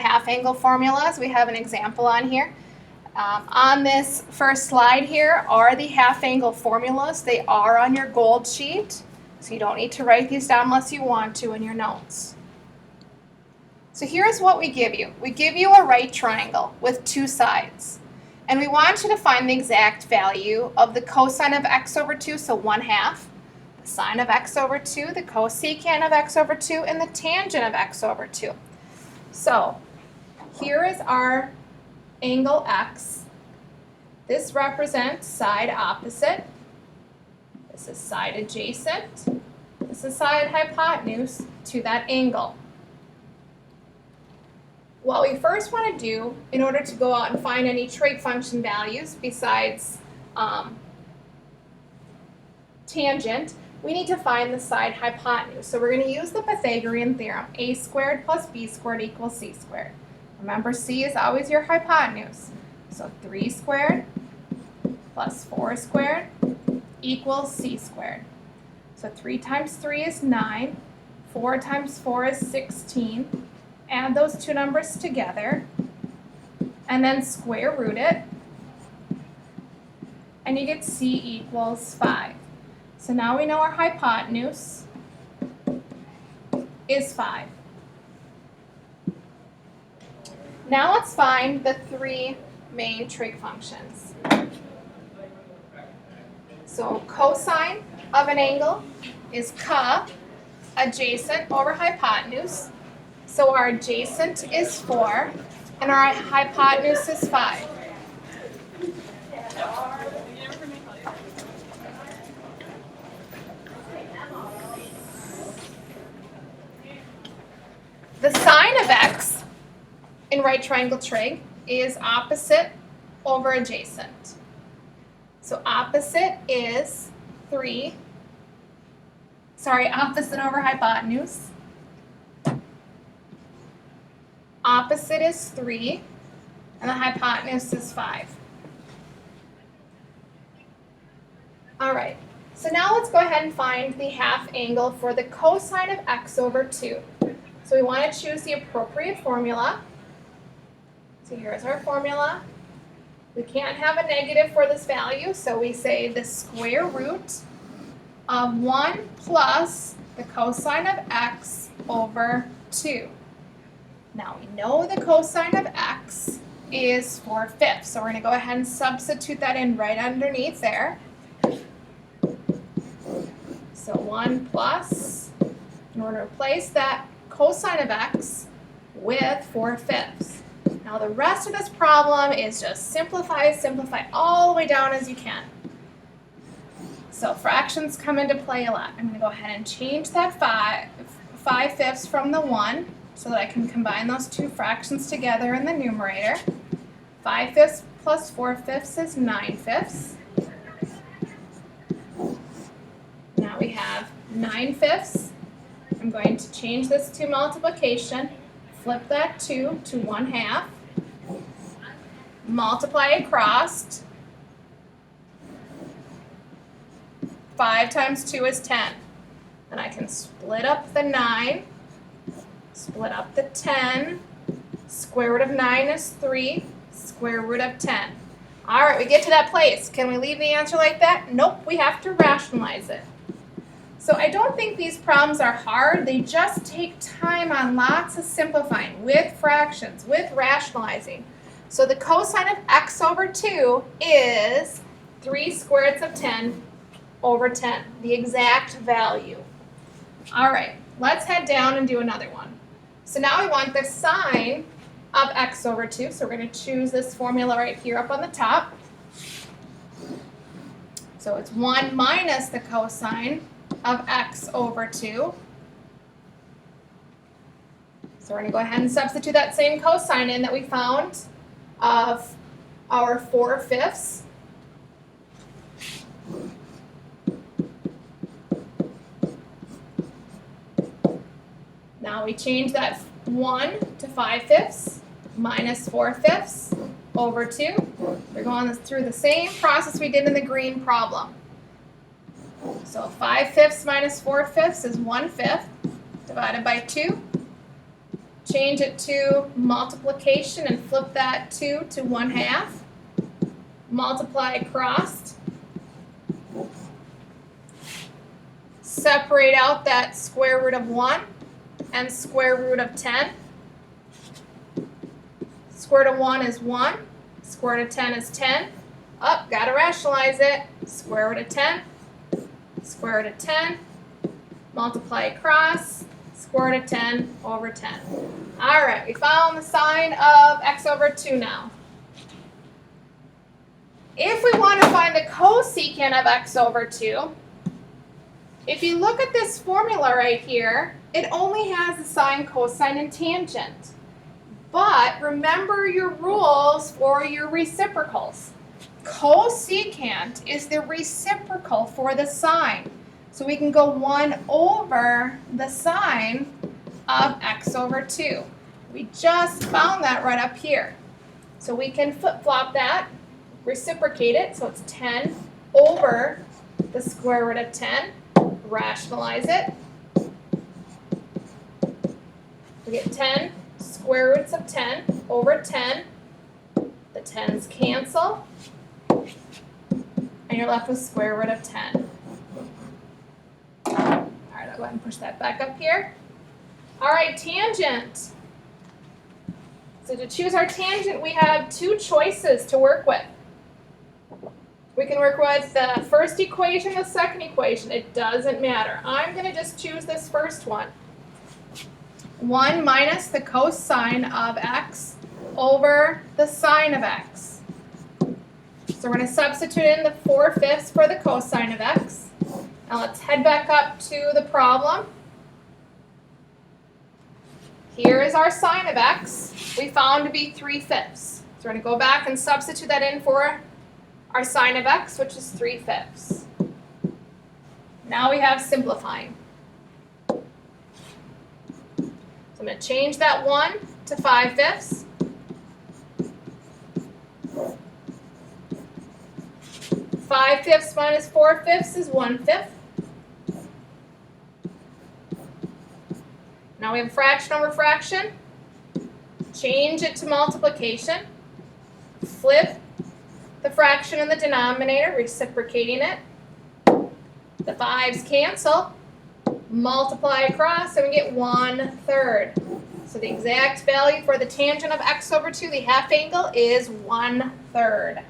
half angle formulas. We have an example on here. On this first slide here are the half angle formulas. They are on your gold sheet, so you don't need to write these down unless you want to in your notes. So here's what we give you. We give you a right triangle with two sides. And we want you to find the exact value of the cosine of x over 2, so 1/2, the sine of x over 2, the cosecant of x over 2, and the tangent of x over 2. So here is our angle x. This represents side opposite. This is side adjacent. This is side hypotenuse to that angle. What we first want to do in order to go out and find any trig function values besides tangent, we need to find the side hypotenuse. So we're going to use the Pythagorean theorem, a squared plus b squared equals c squared. Remember, c is always your hypotenuse. So 3 squared plus 4 squared equals c squared. So 3 times 3 is 9, 4 times 4 is 16. Add those two numbers together, and then square root it, and you get c equals 5. So now we know our hypotenuse is 5. Now let's find the three main trig functions. So cosine of an angle is ca adjacent over hypotenuse. So our adjacent is 4, and our hypotenuse is 5. The sine of x in right triangle trig is opposite over adjacent. So opposite is opposite over hypotenuse. Opposite is 3, and the hypotenuse is 5. All right, so now let's go ahead and find the half angle for the cosine of x over 2. So we want to choose the appropriate formula. So here's our formula. We can't have a negative for this value, so we say the square root of 1 plus the cosine of x over 2. Now we know the cosine of x is 4/5, so we're going to go ahead and substitute that in right underneath there. So 1 plus, and we're going to replace that cosine of x with 4/5. Now the rest of this problem is just simplify all the way down as you can. So fractions come into play a lot. I'm going to go ahead and change that 5/5 from the 1 so that I can combine those two fractions together in the numerator. 5/5 plus 4/5 is 9/5. Now we have 9/5. I'm going to change this to multiplication. Flip that 2 to 1/2. Multiply across. 5 times 2 is 10. And I can split up the 9, split up the 10. Square root of 9 is 3. Square root of 10. All right, we get to that place. Can we leave the answer like that? Nope, we have to rationalize it. So I don't think these problems are hard. They just take time on lots of simplifying with fractions, with rationalizing. So the cosine of x over 2 is 3 squareds of 10 over 10, the exact value. All right, let's head down and do another one. So now we want the sine of x over 2. So we're going to choose this formula right here up on the top. So it's 1 minus the cosine of x over 2. So we're going to go ahead and substitute that same cosine in that we found of our 4/5. Now we change that 1 to 5/5 minus 4/5 over 2. We're going through the same process we did in the green problem. So 5/5 minus 4/5 is 1/5 divided by 2. Change it to multiplication and flip that 2 to 1/2. Multiply across. Separate out that square root of 1 and square root of 10. Square root of 1 is 1. Square root of 10 is 10. Up, gotta rationalize it. Square root of 10. Square root of 10. Multiply across. Square root of 10 over 10. All right, we found the sine of x over 2 now. If we want to find the cosecant of x over 2, if you look at this formula right here, it only has the sine, cosine, and tangent. But remember your rules for your reciprocals. Cosecant is the reciprocal for the sine. So we can go 1 over the sine of x over 2. We just found that right up here. So we can flip-flop that, reciprocate it, so it's 10 over the square root of 10. Rationalize it. We get 10 square roots of 10 over 10. The 10's cancel. And you're left with square root of 10. All right, I'll go ahead and push that back up here. All right, tangent. So to choose our tangent, we have 2 choices to work with. We can work with the first equation, the second equation. It doesn't matter. I'm going to just choose this first one. 1 minus the cosine of x over the sine of x. So we're going to substitute in the 4/5 for the cosine of x. Now let's head back up to the problem. Here is our sine of x. We found to be 3/5. So we're going to go back and substitute that in for our sine of x, which is 3/5. Now we have simplifying. So I'm going to change that 1 to 5/5. 5/5 minus 4/5 is 1/5. Now we have fraction over fraction. Change it to multiplication. Flip the fraction in the denominator, reciprocating it. The 5's cancel. Multiply across, and we get 1/3. So the exact value for the tangent of x over 2, the half angle, is 1/3.